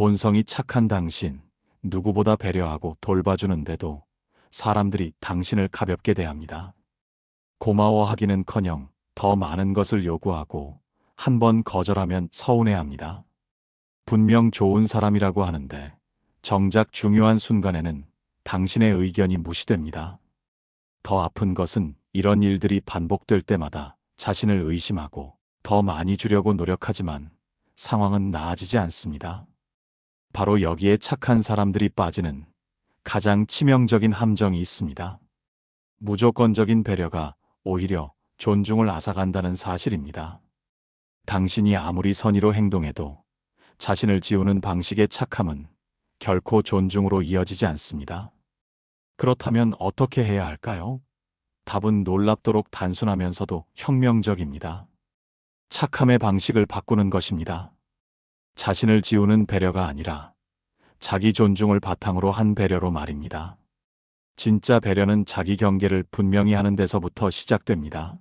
본성이 착한 당신, 누구보다 배려하고 돌봐주는데도 사람들이 당신을 가볍게 대합니다. 고마워하기는커녕 더 많은 것을 요구하고 한 번 거절하면 서운해합니다. 분명 좋은 사람이라고 하는데 정작 중요한 순간에는 당신의 의견이 무시됩니다. 더 아픈 것은 이런 일들이 반복될 때마다 자신을 의심하고 더 많이 주려고 노력하지만 상황은 나아지지 않습니다. 바로 여기에 착한 사람들이 빠지는 가장 치명적인 함정이 있습니다. 무조건적인 배려가 오히려 존중을 앗아간다는 사실입니다. 당신이 아무리 선의로 행동해도 자신을 지우는 방식의 착함은 결코 존중으로 이어지지 않습니다. 그렇다면 어떻게 해야 할까요? 답은 놀랍도록 단순하면서도 혁명적입니다. 착함의 방식을 바꾸는 것입니다. 자신을 지우는 배려가 아니라 자기 존중을 바탕으로 한 배려로 말입니다. 진짜 배려는 자기 경계를 분명히 하는 데서부터 시작됩니다.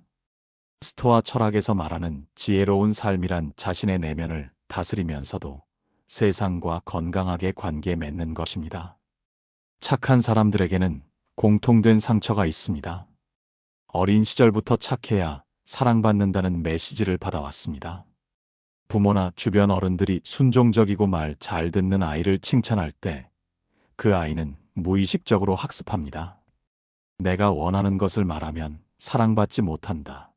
스토아 철학에서 말하는 지혜로운 삶이란 자신의 내면을 다스리면서도 세상과 건강하게 관계 맺는 것입니다. 착한 사람들에게는 공통된 상처가 있습니다. 어린 시절부터 착해야 사랑받는다는 메시지를 받아왔습니다. 부모나 주변 어른들이 순종적이고 말 잘 듣는 아이를 칭찬할 때 그 아이는 무의식적으로 학습합니다. 내가 원하는 것을 말하면 사랑받지 못한다.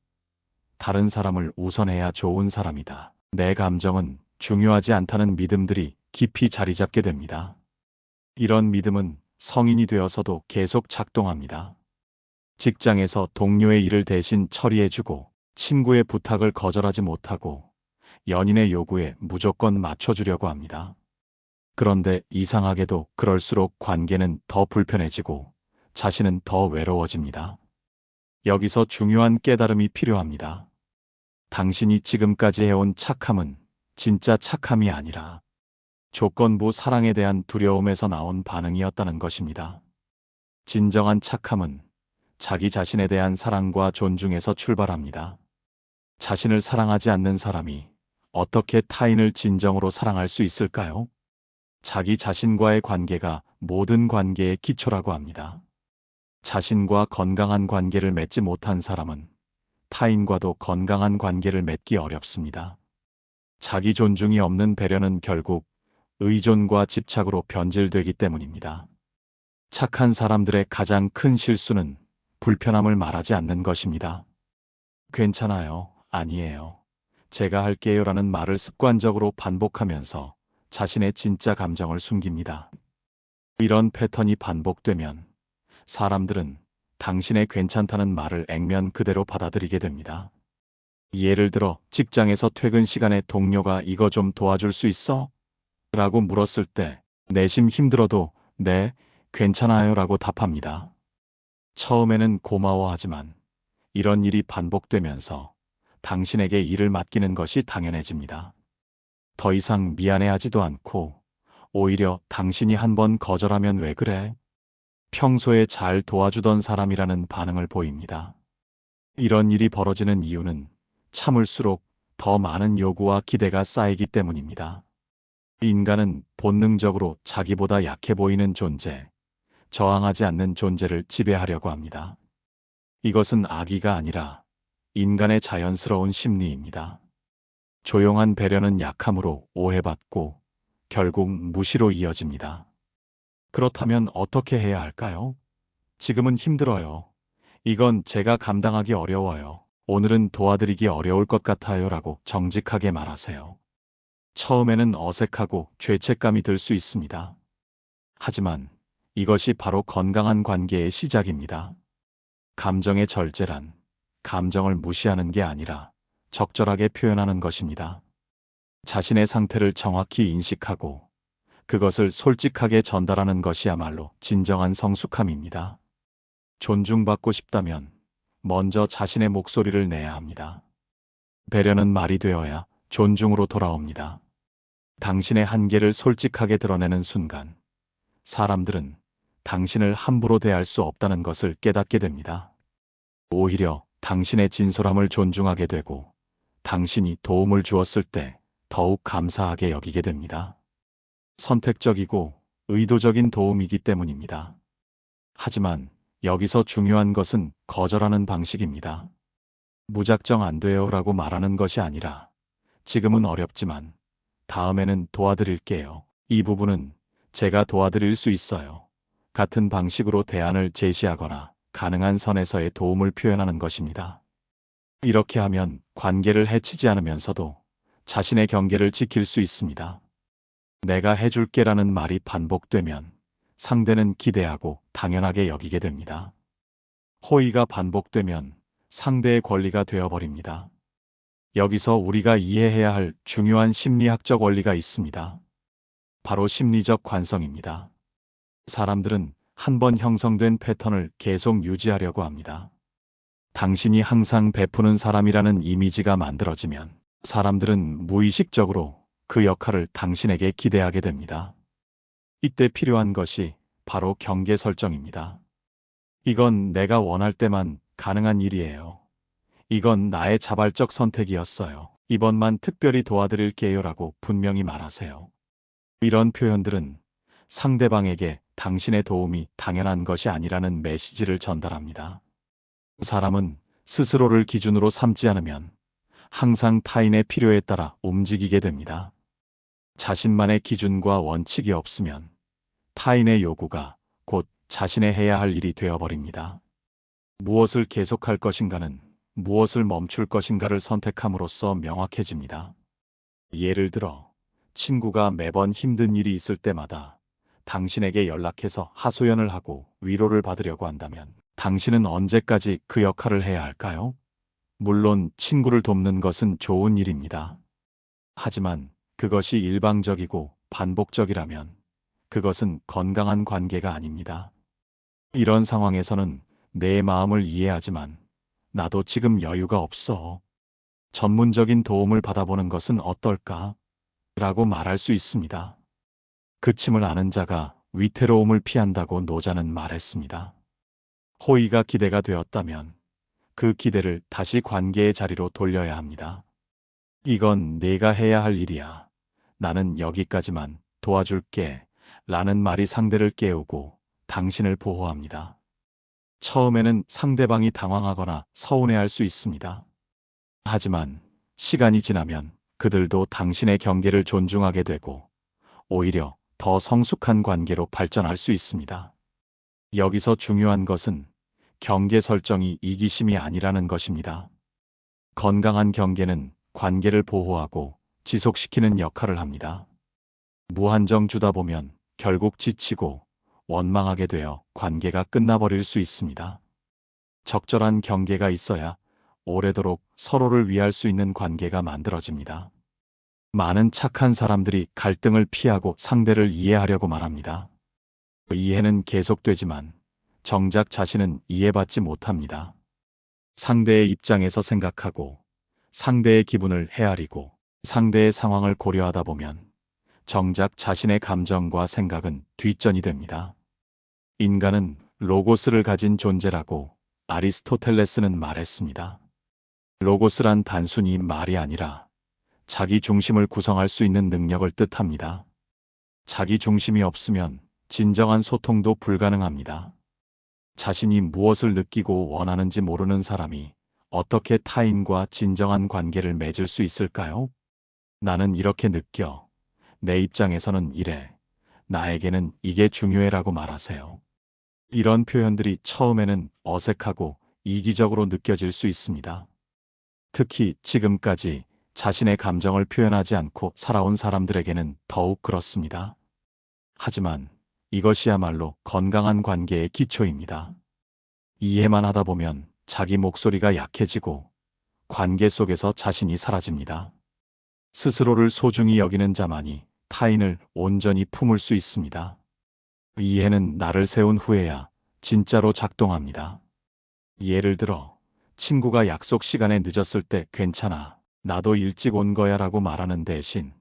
다른 사람을 우선해야 좋은 사람이다. 내 감정은 중요하지 않다는 믿음들이 깊이 자리 잡게 됩니다. 이런 믿음은 성인이 되어서도 계속 작동합니다. 직장에서 동료의 일을 대신 처리해주고 친구의 부탁을 거절하지 못하고 연인의 요구에 무조건 맞춰주려고 합니다. 그런데 이상하게도 그럴수록 관계는 더 불편해지고 자신은 더 외로워집니다. 여기서 중요한 깨달음이 필요합니다. 당신이 지금까지 해온 착함은 진짜 착함이 아니라 조건부 사랑에 대한 두려움에서 나온 반응이었다는 것입니다. 진정한 착함은 자기 자신에 대한 사랑과 존중에서 출발합니다. 자신을 사랑하지 않는 사람이 어떻게 타인을 진정으로 사랑할 수 있을까요? 자기 자신과의 관계가 모든 관계의 기초라고 합니다. 자신과 건강한 관계를 맺지 못한 사람은 타인과도 건강한 관계를 맺기 어렵습니다. 자기 존중이 없는 배려는 결국 의존과 집착으로 변질되기 때문입니다. 착한 사람들의 가장 큰 실수는 불편함을 말하지 않는 것입니다. 괜찮아요, 아니에요, 제가 할게요라는 말을 습관적으로 반복하면서 자신의 진짜 감정을 숨깁니다. 이런 패턴이 반복되면 사람들은 당신의 괜찮다는 말을 액면 그대로 받아들이게 됩니다. 예를 들어 직장에서 퇴근 시간에 동료가 이거 좀 도와줄 수 있어? 라고 물었을 때 내심 힘들어도 네, 괜찮아요 라고 답합니다. 처음에는 고마워하지만 이런 일이 반복되면서 당신에게 일을 맡기는 것이 당연해집니다. 더 이상 미안해하지도 않고 오히려 당신이 한번 거절하면 왜 그래? 평소에 잘 도와주던 사람이라는 반응을 보입니다. 이런 일이 벌어지는 이유는 참을수록 더 많은 요구와 기대가 쌓이기 때문입니다. 인간은 본능적으로 자기보다 약해 보이는 존재, 저항하지 않는 존재를 지배하려고 합니다. 이것은 악의가 아니라 인간의 자연스러운 심리입니다. 조용한 배려는 약함으로 오해받고 결국 무시로 이어집니다. 그렇다면 어떻게 해야 할까요? 지금은 힘들어요. 이건 제가 감당하기 어려워요. 오늘은 도와드리기 어려울 것 같아요 라고 정직하게 말하세요. 처음에는 어색하고 죄책감이 들 수 있습니다. 하지만 이것이 바로 건강한 관계의 시작입니다. 감정의 절제란 감정을 무시하는 게 아니라 적절하게 표현하는 것입니다. 자신의 상태를 정확히 인식하고 그것을 솔직하게 전달하는 것이야말로 진정한 성숙함입니다. 존중받고 싶다면 먼저 자신의 목소리를 내야 합니다. 배려는 말이 되어야 존중으로 돌아옵니다. 당신의 한계를 솔직하게 드러내는 순간 사람들은 당신을 함부로 대할 수 없다는 것을 깨닫게 됩니다. 오히려 당신의 진솔함을 존중하게 되고 당신이 도움을 주었을 때 더욱 감사하게 여기게 됩니다. 선택적이고 의도적인 도움이기 때문입니다. 하지만 여기서 중요한 것은 거절하는 방식입니다. 무작정 안 돼요 라고 말하는 것이 아니라 지금은 어렵지만 다음에는 도와드릴게요. 이 부분은 제가 도와드릴 수 있어요. 같은 방식으로 대안을 제시하거나 가능한 선에서의 도움을 표현하는 것입니다. 이렇게 하면 관계를 해치지 않으면서도 자신의 경계를 지킬 수 있습니다. 내가 해줄게라는 말이 반복되면 상대는 기대하고 당연하게 여기게 됩니다. 호의가 반복되면 상대의 권리가 되어버립니다. 여기서 우리가 이해해야 할 중요한 심리학적 원리가 있습니다. 바로 심리적 관성입니다. 사람들은 한 번 형성된 패턴을 계속 유지하려고 합니다. 당신이 항상 베푸는 사람이라는 이미지가 만들어지면 사람들은 무의식적으로 그 역할을 당신에게 기대하게 됩니다. 이때 필요한 것이 바로 경계 설정입니다. 이건 내가 원할 때만 가능한 일이에요. 이건 나의 자발적 선택이었어요. 이번만 특별히 도와드릴게요라고 분명히 말하세요. 이런 표현들은 상대방에게 당신의 도움이 당연한 것이 아니라는 메시지를 전달합니다. 사람은 스스로를 기준으로 삼지 않으면 항상 타인의 필요에 따라 움직이게 됩니다. 자신만의 기준과 원칙이 없으면 타인의 요구가 곧 자신의 해야 할 일이 되어버립니다. 무엇을 계속할 것인가는 무엇을 멈출 것인가를 선택함으로써 명확해집니다. 예를 들어, 친구가 매번 힘든 일이 있을 때마다 당신에게 연락해서 하소연을 하고 위로를 받으려고 한다면 당신은 언제까지 그 역할을 해야 할까요? 물론 친구를 돕는 것은 좋은 일입니다. 하지만 그것이 일방적이고 반복적이라면 그것은 건강한 관계가 아닙니다. 이런 상황에서는 내 마음을 이해하지만 나도 지금 여유가 없어. 전문적인 도움을 받아보는 것은 어떨까? 라고 말할 수 있습니다. 그침을 아는 자가 위태로움을 피한다고 노자는 말했습니다. 호의가 기대가 되었다면 그 기대를 다시 관계의 자리로 돌려야 합니다. 이건 내가 해야 할 일이야. 나는 여기까지만 도와줄게. 라는 말이 상대를 깨우고 당신을 보호합니다. 처음에는 상대방이 당황하거나 서운해할 수 있습니다. 하지만 시간이 지나면 그들도 당신의 경계를 존중하게 되고 오히려 더 성숙한 관계로 발전할 수 있습니다. 여기서 중요한 것은 경계 설정이 이기심이 아니라는 것입니다. 건강한 경계는 관계를 보호하고 지속시키는 역할을 합니다. 무한정 주다 보면 결국 지치고 원망하게 되어 관계가 끝나버릴 수 있습니다. 적절한 경계가 있어야 오래도록 서로를 위할 수 있는 관계가 만들어집니다. 많은 착한 사람들이 갈등을 피하고 상대를 이해하려고만 합니다. 이해는 계속되지만 정작 자신은 이해받지 못합니다. 상대의 입장에서 생각하고 상대의 기분을 헤아리고 상대의 상황을 고려하다 보면 정작 자신의 감정과 생각은 뒷전이 됩니다. 인간은 로고스를 가진 존재라고 아리스토텔레스는 말했습니다. 로고스란 단순히 말이 아니라 자기 중심을 구성할 수 있는 능력을 뜻합니다. 자기 중심이 없으면 진정한 소통도 불가능합니다. 자신이 무엇을 느끼고 원하는지 모르는 사람이 어떻게 타인과 진정한 관계를 맺을 수 있을까요? 나는 이렇게 느껴. 내 입장에서는 이래. 나에게는 이게 중요해라고 말하세요. 이런 표현들이 처음에는 어색하고 이기적으로 느껴질 수 있습니다. 특히 지금까지 자신의 감정을 표현하지 않고 살아온 사람들에게는 더욱 그렇습니다. 하지만 이것이야말로 건강한 관계의 기초입니다. 이해만 하다 보면 자기 목소리가 약해지고 관계 속에서 자신이 사라집니다. 스스로를 소중히 여기는 자만이 타인을 온전히 품을 수 있습니다. 이해는 나를 세운 후에야 진짜로 작동합니다. 예를 들어 친구가 약속 시간에 늦었을 때 괜찮아. 나도 일찍 온 거야 라고 말하는 대신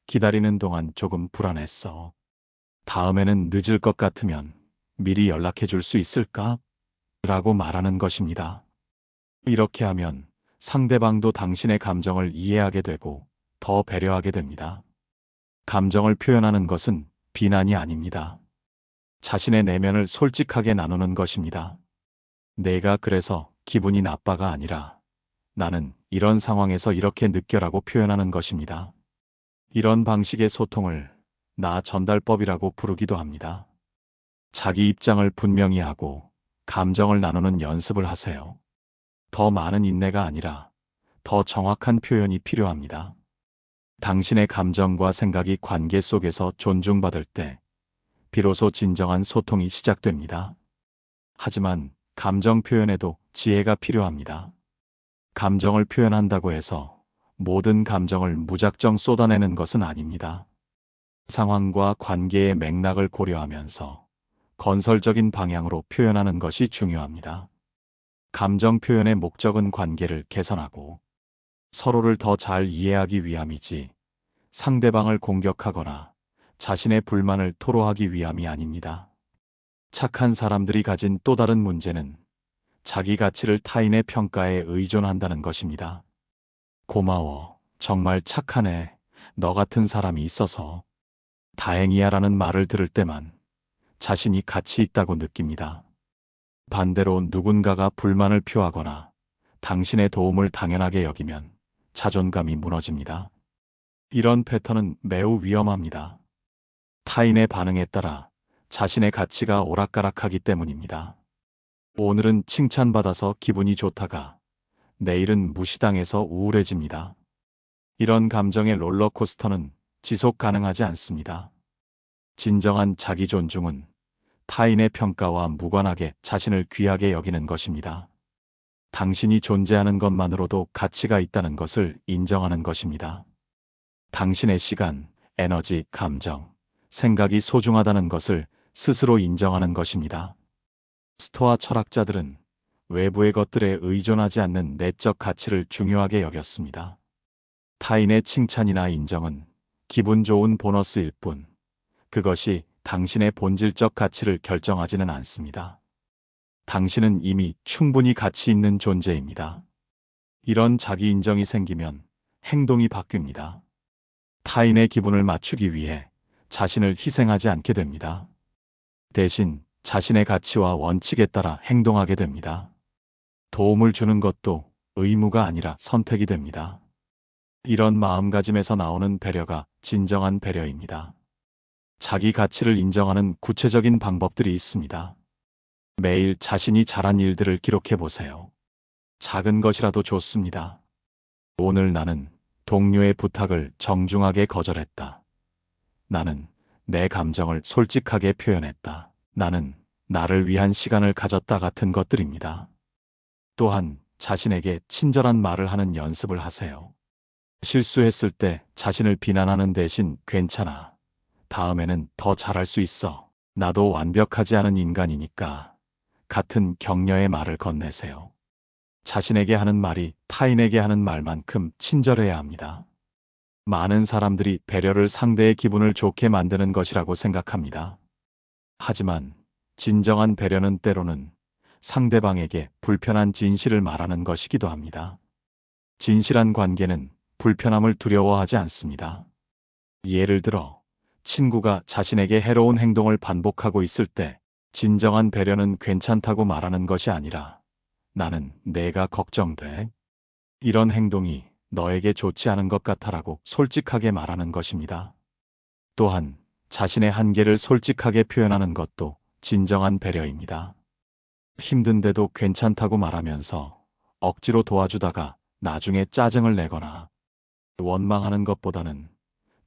기다리는 동안 조금 불안했어. 다음에는 늦을 것 같으면 미리 연락해 줄 수 있을까? 라고 말하는 것입니다. 이렇게 하면 상대방도 당신의 감정을 이해하게 되고 더 배려하게 됩니다. 감정을 표현하는 것은 비난이 아닙니다. 자신의 내면을 솔직하게 나누는 것입니다. 내가 그래서 기분이 나빠가 아니라 나는 이런 상황에서 이렇게 느껴라고 표현하는 것입니다. 이런 방식의 소통을 나 전달법이라고 부르기도 합니다. 자기 입장을 분명히 하고 감정을 나누는 연습을 하세요. 더 많은 인내가 아니라 더 정확한 표현이 필요합니다. 당신의 감정과 생각이 관계 속에서 존중받을 때 비로소 진정한 소통이 시작됩니다. 하지만 감정 표현에도 지혜가 필요합니다. 감정을 표현한다고 해서 모든 감정을 무작정 쏟아내는 것은 아닙니다. 상황과 관계의 맥락을 고려하면서 건설적인 방향으로 표현하는 것이 중요합니다. 감정 표현의 목적은 관계를 개선하고 서로를 더 잘 이해하기 위함이지 상대방을 공격하거나 자신의 불만을 토로하기 위함이 아닙니다. 착한 사람들이 가진 또 다른 문제는 자기 가치를 타인의 평가에 의존한다는 것입니다. 고마워. 정말 착하네. 너 같은 사람이 있어서 다행이야 라는 말을 들을 때만 자신이 가치 있다고 느낍니다. 반대로 누군가가 불만을 표하거나 당신의 도움을 당연하게 여기면 자존감이 무너집니다. 이런 패턴은 매우 위험합니다. 타인의 반응에 따라 자신의 가치가 오락가락하기 때문입니다. 오늘은 칭찬받아서 기분이 좋다가 내일은 무시당해서 우울해집니다. 이런 감정의 롤러코스터는 지속 가능하지 않습니다. 진정한 자기 존중은 타인의 평가와 무관하게 자신을 귀하게 여기는 것입니다. 당신이 존재하는 것만으로도 가치가 있다는 것을 인정하는 것입니다. 당신의 시간, 에너지, 감정, 생각이 소중하다는 것을 스스로 인정하는 것입니다. 스토아 철학자들은 외부의 것들에 의존하지 않는 내적 가치를 중요하게 여겼습니다. 타인의 칭찬이나 인정은 기분 좋은 보너스일 뿐, 그것이 당신의 본질적 가치를 결정하지는 않습니다. 당신은 이미 충분히 가치 있는 존재입니다. 이런 자기 인정이 생기면 행동이 바뀝니다. 타인의 기분을 맞추기 위해 자신을 희생하지 않게 됩니다. 대신 자신의 가치와 원칙에 따라 행동하게 됩니다. 도움을 주는 것도 의무가 아니라 선택이 됩니다. 이런 마음가짐에서 나오는 배려가 진정한 배려입니다. 자기 가치를 인정하는 구체적인 방법들이 있습니다. 매일 자신이 잘한 일들을 기록해 보세요. 작은 것이라도 좋습니다. 오늘 나는 동료의 부탁을 정중하게 거절했다. 나는 내 감정을 솔직하게 표현했다. 나는 나를 위한 시간을 가졌다 같은 것들입니다. 또한 자신에게 친절한 말을 하는 연습을 하세요. 실수했을 때 자신을 비난하는 대신 괜찮아. 다음에는 더 잘할 수 있어. 나도 완벽하지 않은 인간이니까. 같은 격려의 말을 건네세요. 자신에게 하는 말이 타인에게 하는 말만큼 친절해야 합니다. 많은 사람들이 배려를 상대의 기분을 좋게 만드는 것이라고 생각합니다. 하지만 진정한 배려는 때로는 상대방에게 불편한 진실을 말하는 것이기도 합니다. 진실한 관계는 불편함을 두려워하지 않습니다. 예를 들어 친구가 자신에게 해로운 행동을 반복하고 있을 때 진정한 배려는 괜찮다고 말하는 것이 아니라 나는 내가 걱정돼. 이런 행동이 너에게 좋지 않은 것 같아라고 솔직하게 말하는 것입니다. 또한 자신의 한계를 솔직하게 표현하는 것도 진정한 배려입니다. 힘든데도 괜찮다고 말하면서 억지로 도와주다가 나중에 짜증을 내거나 원망하는 것보다는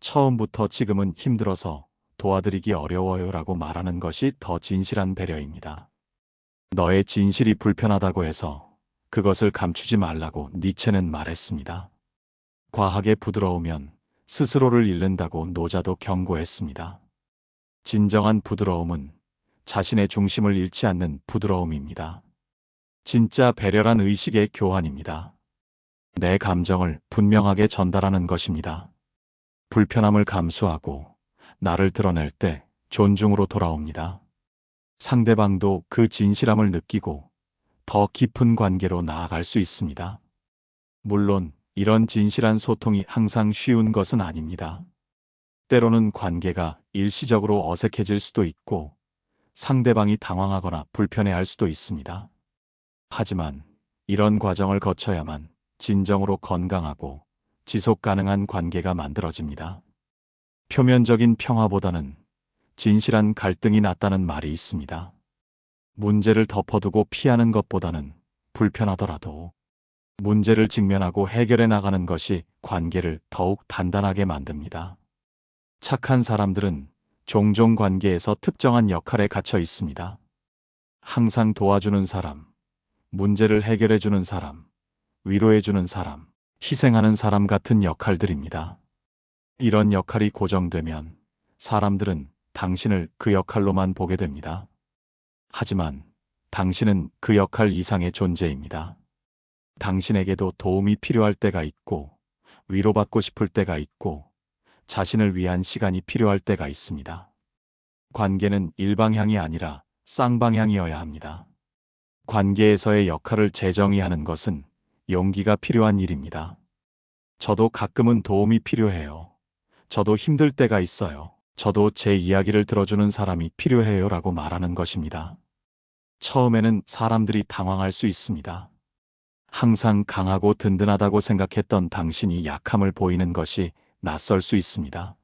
처음부터 지금은 힘들어서 도와드리기 어려워요라고 말하는 것이 더 진실한 배려입니다. 너의 진실이 불편하다고 해서 그것을 감추지 말라고 니체는 말했습니다. 과하게 부드러우면 스스로를 잃는다고 노자도 경고했습니다. 진정한 부드러움은 자신의 중심을 잃지 않는 부드러움입니다. 진짜 배려란 의식의 교환입니다. 내 감정을 분명하게 전달하는 것입니다. 불편함을 감수하고 나를 드러낼 때 존중으로 돌아옵니다. 상대방도 그 진실함을 느끼고 더 깊은 관계로 나아갈 수 있습니다. 물론 이런 진실한 소통이 항상 쉬운 것은 아닙니다. 때로는 관계가 일시적으로 어색해질 수도 있고 상대방이 당황하거나 불편해할 수도 있습니다. 하지만 이런 과정을 거쳐야만 진정으로 건강하고 지속 가능한 관계가 만들어집니다. 표면적인 평화보다는 진실한 갈등이 낫다는 말이 있습니다. 문제를 덮어두고 피하는 것보다는 불편하더라도 문제를 직면하고 해결해 나가는 것이 관계를 더욱 단단하게 만듭니다. 착한 사람들은 종종 관계에서 특정한 역할에 갇혀 있습니다. 항상 도와주는 사람, 문제를 해결해주는 사람, 위로해주는 사람, 희생하는 사람 같은 역할들입니다. 이런 역할이 고정되면 사람들은 당신을 그 역할로만 보게 됩니다. 하지만 당신은 그 역할 이상의 존재입니다. 당신에게도 도움이 필요할 때가 있고, 위로받고 싶을 때가 있고, 자신을 위한 시간이 필요할 때가 있습니다. 관계는 일방향이 아니라 쌍방향이어야 합니다. 관계에서의 역할을 재정의하는 것은 용기가 필요한 일입니다. 저도 가끔은 도움이 필요해요. 저도 힘들 때가 있어요. 저도 제 이야기를 들어주는 사람이 필요해요 라고 말하는 것입니다. 처음에는 사람들이 당황할 수 있습니다. 항상 강하고 든든하다고 생각했던 당신이 약함을 보이는 것이 낯설 수 있습니다.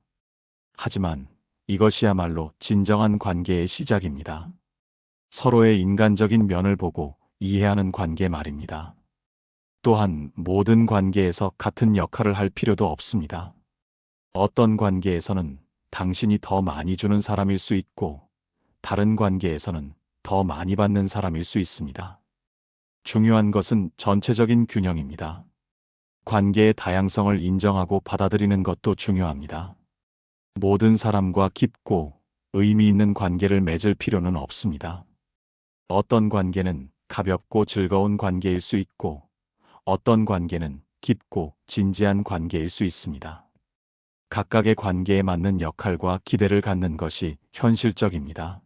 하지만 이것이야말로 진정한 관계의 시작입니다. 서로의 인간적인 면을 보고 이해하는 관계 말입니다. 또한 모든 관계에서 같은 역할을 할 필요도 없습니다. 어떤 관계에서는 당신이 더 많이 주는 사람일 수 있고, 다른 관계에서는 더 많이 받는 사람일 수 있습니다. 중요한 것은 전체적인 균형입니다. 관계의 다양성을 인정하고 받아들이는 것도 중요합니다. 모든 사람과 깊고 의미 있는 관계를 맺을 필요는 없습니다. 어떤 관계는 가볍고 즐거운 관계일 수 있고, 어떤 관계는 깊고 진지한 관계일 수 있습니다. 각각의 관계에 맞는 역할과 기대를 갖는 것이 현실적입니다.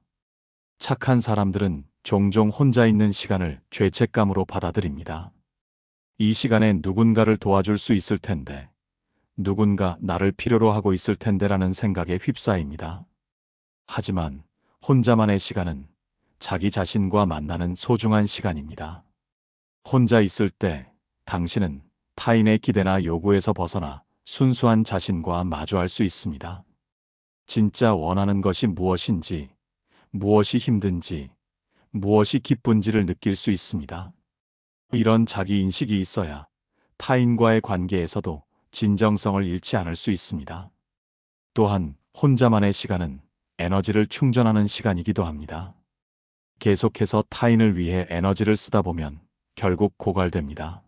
착한 사람들은 종종 혼자 있는 시간을 죄책감으로 받아들입니다. 이 시간에 누군가를 도와줄 수 있을 텐데, 누군가 나를 필요로 하고 있을 텐데라는 생각에 휩싸입니다. 하지만 혼자만의 시간은 자기 자신과 만나는 소중한 시간입니다. 혼자 있을 때 당신은 타인의 기대나 요구에서 벗어나 순수한 자신과 마주할 수 있습니다. 진짜 원하는 것이 무엇인지, 무엇이 힘든지, 무엇이 기쁜지를 느낄 수 있습니다. 이런 자기 인식이 있어야 타인과의 관계에서도 진정성을 잃지 않을 수 있습니다. 또한 혼자만의 시간은 에너지를 충전하는 시간이기도 합니다. 계속해서 타인을 위해 에너지를 쓰다 보면 결국 고갈됩니다.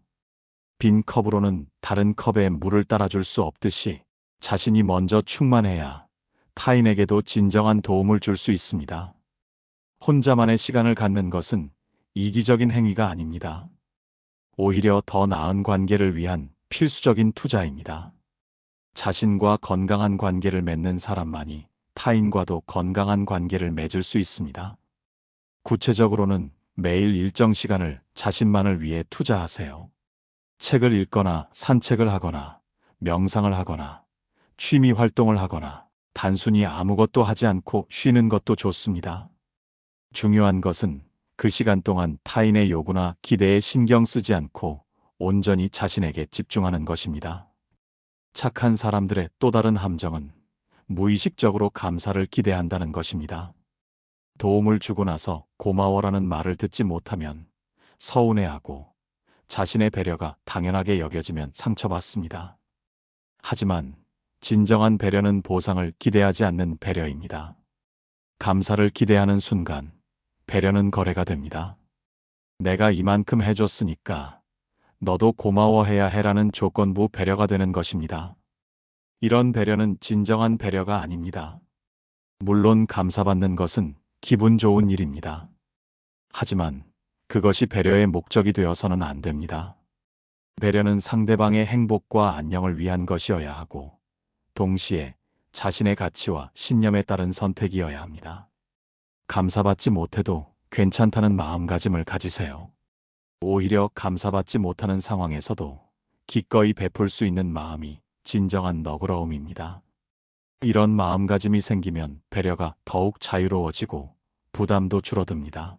빈 컵으로는 다른 컵에 물을 따라줄 수 없듯이 자신이 먼저 충만해야 타인에게도 진정한 도움을 줄 수 있습니다. 혼자만의 시간을 갖는 것은 이기적인 행위가 아닙니다. 오히려 더 나은 관계를 위한 필수적인 투자입니다. 자신과 건강한 관계를 맺는 사람만이 타인과도 건강한 관계를 맺을 수 있습니다. 구체적으로는 매일 일정 시간을 자신만을 위해 투자하세요. 책을 읽거나 산책을 하거나 명상을 하거나 취미 활동을 하거나 단순히 아무것도 하지 않고 쉬는 것도 좋습니다. 중요한 것은 그 시간 동안 타인의 요구나 기대에 신경 쓰지 않고 온전히 자신에게 집중하는 것입니다. 착한 사람들의 또 다른 함정은 무의식적으로 감사를 기대한다는 것입니다. 도움을 주고 나서 고마워라는 말을 듣지 못하면 서운해하고 자신의 배려가 당연하게 여겨지면 상처받습니다. 하지만 진정한 배려는 보상을 기대하지 않는 배려입니다. 감사를 기대하는 순간 배려는 거래가 됩니다. 내가 이만큼 해줬으니까 너도 고마워해야 해라는 조건부 배려가 되는 것입니다. 이런 배려는 진정한 배려가 아닙니다. 물론 감사받는 것은 기분 좋은 일입니다. 하지만 그것이 배려의 목적이 되어서는 안 됩니다. 배려는 상대방의 행복과 안녕을 위한 것이어야 하고, 동시에 자신의 가치와 신념에 따른 선택이어야 합니다. 감사받지 못해도 괜찮다는 마음가짐을 가지세요. 오히려 감사받지 못하는 상황에서도 기꺼이 베풀 수 있는 마음이 진정한 너그러움입니다. 이런 마음가짐이 생기면 배려가 더욱 자유로워지고 부담도 줄어듭니다.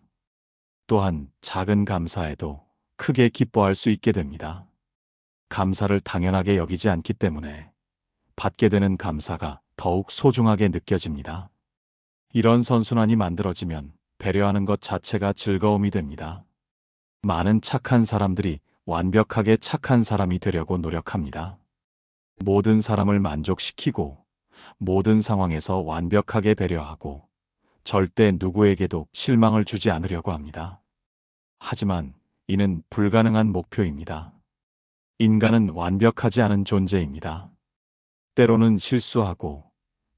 또한 작은 감사에도 크게 기뻐할 수 있게 됩니다. 감사를 당연하게 여기지 않기 때문에 받게 되는 감사가 더욱 소중하게 느껴집니다. 이런 선순환이 만들어지면 배려하는 것 자체가 즐거움이 됩니다. 많은 착한 사람들이 완벽하게 착한 사람이 되려고 노력합니다. 모든 사람을 만족시키고 모든 상황에서 완벽하게 배려하고 절대 누구에게도 실망을 주지 않으려고 합니다. 하지만 이는 불가능한 목표입니다. 인간은 완벽하지 않은 존재입니다. 때로는 실수하고,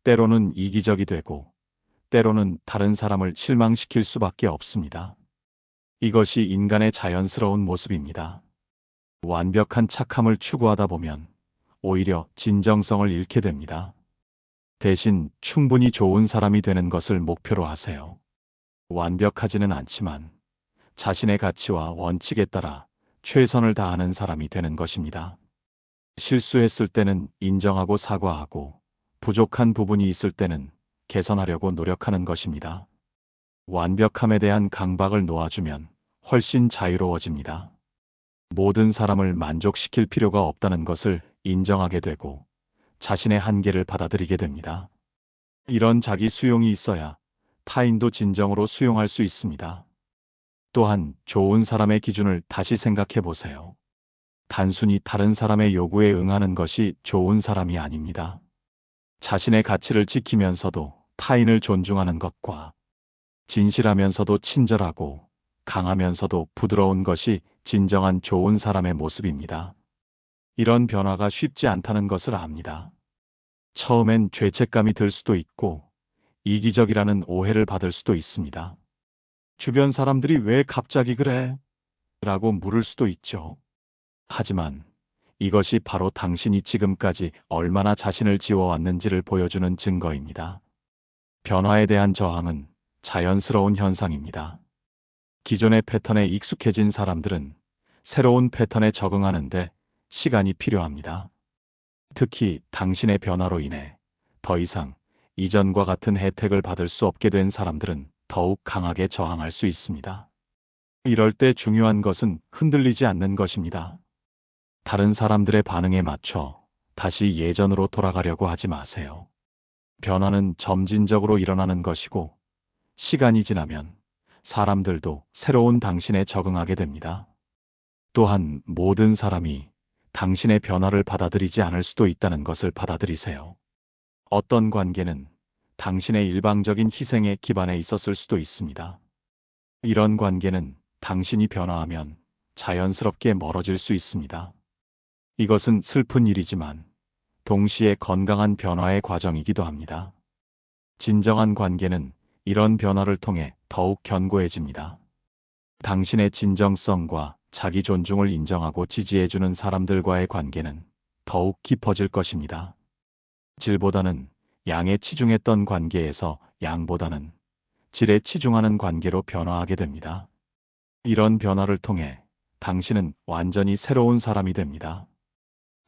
때로는 이기적이 되고, 때로는 다른 사람을 실망시킬 수밖에 없습니다. 이것이 인간의 자연스러운 모습입니다. 완벽한 착함을 추구하다 보면 오히려 진정성을 잃게 됩니다. 대신 충분히 좋은 사람이 되는 것을 목표로 하세요. 완벽하지는 않지만 자신의 가치와 원칙에 따라 최선을 다하는 사람이 되는 것입니다. 실수했을 때는 인정하고 사과하고 부족한 부분이 있을 때는 개선하려고 노력하는 것입니다. 완벽함에 대한 강박을 놓아주면 훨씬 자유로워집니다. 모든 사람을 만족시킬 필요가 없다는 것을 인정하게 되고 자신의 한계를 받아들이게 됩니다. 이런 자기 수용이 있어야 타인도 진정으로 수용할 수 있습니다. 또한 좋은 사람의 기준을 다시 생각해 보세요. 단순히 다른 사람의 요구에 응하는 것이 좋은 사람이 아닙니다. 자신의 가치를 지키면서도 타인을 존중하는 것과 진실하면서도 친절하고 강하면서도 부드러운 것이 진정한 좋은 사람의 모습입니다. 이런 변화가 쉽지 않다는 것을 압니다. 처음엔 죄책감이 들 수도 있고 이기적이라는 오해를 받을 수도 있습니다. 주변 사람들이 왜 갑자기 그래? 라고 물을 수도 있죠. 하지만 이것이 바로 당신이 지금까지 얼마나 자신을 지워왔는지를 보여주는 증거입니다. 변화에 대한 저항은 자연스러운 현상입니다. 기존의 패턴에 익숙해진 사람들은 새로운 패턴에 적응하는데 시간이 필요합니다. 특히 당신의 변화로 인해 더 이상 이전과 같은 혜택을 받을 수 없게 된 사람들은 더욱 강하게 저항할 수 있습니다. 이럴 때 중요한 것은 흔들리지 않는 것입니다. 다른 사람들의 반응에 맞춰 다시 예전으로 돌아가려고 하지 마세요. 변화는 점진적으로 일어나는 것이고 시간이 지나면 사람들도 새로운 당신에 적응하게 됩니다. 또한 모든 사람이 당신의 변화를 받아들이지 않을 수도 있다는 것을 받아들이세요. 어떤 관계는 당신의 일방적인 희생에 기반해 있었을 수도 있습니다. 이런 관계는 당신이 변화하면 자연스럽게 멀어질 수 있습니다. 이것은 슬픈 일이지만 동시에 건강한 변화의 과정이기도 합니다. 진정한 관계는 이런 변화를 통해 더욱 견고해집니다. 당신의 진정성과 자기 존중을 인정하고 지지해주는 사람들과의 관계는 더욱 깊어질 것입니다. 질보다는 양에 치중했던 관계에서 양보다는 질에 치중하는 관계로 변화하게 됩니다. 이런 변화를 통해 당신은 완전히 새로운 사람이 됩니다.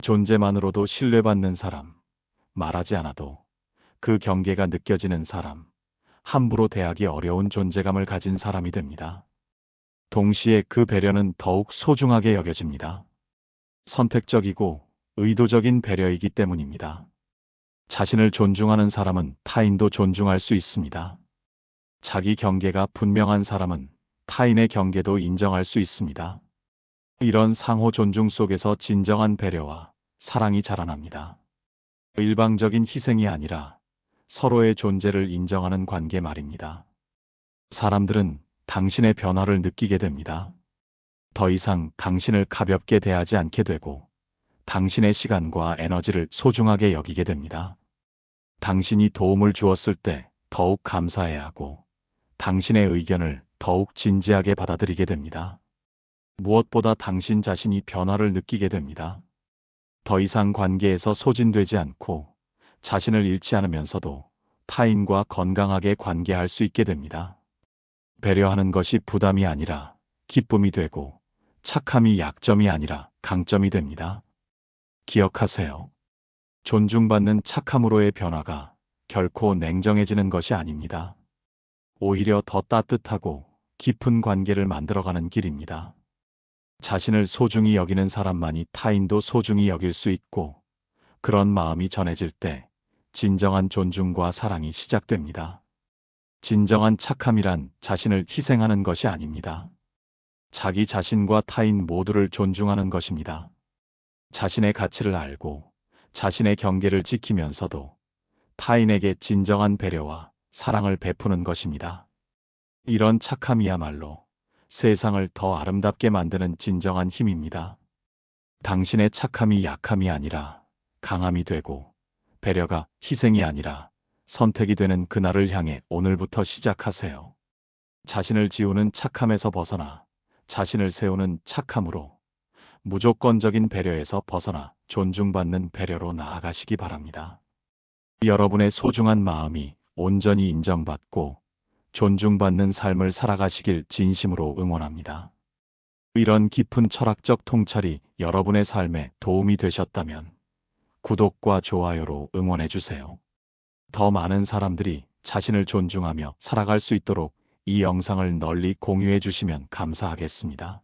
존재만으로도 신뢰받는 사람, 말하지 않아도 그 경계가 느껴지는 사람, 함부로 대하기 어려운 존재감을 가진 사람이 됩니다. 동시에 그 배려는 더욱 소중하게 여겨집니다. 선택적이고 의도적인 배려이기 때문입니다. 자신을 존중하는 사람은 타인도 존중할 수 있습니다. 자기 경계가 분명한 사람은 타인의 경계도 인정할 수 있습니다. 이런 상호 존중 속에서 진정한 배려와 사랑이 자라납니다. 일방적인 희생이 아니라 서로의 존재를 인정하는 관계 말입니다. 사람들은 당신의 변화를 느끼게 됩니다. 더 이상 당신을 가볍게 대하지 않게 되고 당신의 시간과 에너지를 소중하게 여기게 됩니다. 당신이 도움을 주었을 때 더욱 감사해야 하고 당신의 의견을 더욱 진지하게 받아들이게 됩니다. 무엇보다 당신 자신이 변화를 느끼게 됩니다. 더 이상 관계에서 소진되지 않고 자신을 잃지 않으면서도 타인과 건강하게 관계할 수 있게 됩니다. 배려하는 것이 부담이 아니라 기쁨이 되고 착함이 약점이 아니라 강점이 됩니다. 기억하세요. 존중받는 착함으로의 변화가 결코 냉정해지는 것이 아닙니다. 오히려 더 따뜻하고 깊은 관계를 만들어가는 길입니다. 자신을 소중히 여기는 사람만이 타인도 소중히 여길 수 있고, 그런 마음이 전해질 때 진정한 존중과 사랑이 시작됩니다. 진정한 착함이란 자신을 희생하는 것이 아닙니다. 자기 자신과 타인 모두를 존중하는 것입니다. 자신의 가치를 알고 자신의 경계를 지키면서도 타인에게 진정한 배려와 사랑을 베푸는 것입니다. 이런 착함이야말로 세상을 더 아름답게 만드는 진정한 힘입니다. 당신의 착함이 약함이 아니라 강함이 되고, 배려가 희생이 아니라 선택이 되는 그날을 향해 오늘부터 시작하세요. 자신을 지우는 착함에서 벗어나 자신을 세우는 착함으로, 무조건적인 배려에서 벗어나 존중받는 배려로 나아가시기 바랍니다. 여러분의 소중한 마음이 온전히 인정받고 존중받는 삶을 살아가시길 진심으로 응원합니다. 이런 깊은 철학적 통찰이 여러분의 삶에 도움이 되셨다면 구독과 좋아요로 응원해주세요. 더 많은 사람들이 자신을 존중하며 살아갈 수 있도록 이 영상을 널리 공유해 주시면 감사하겠습니다.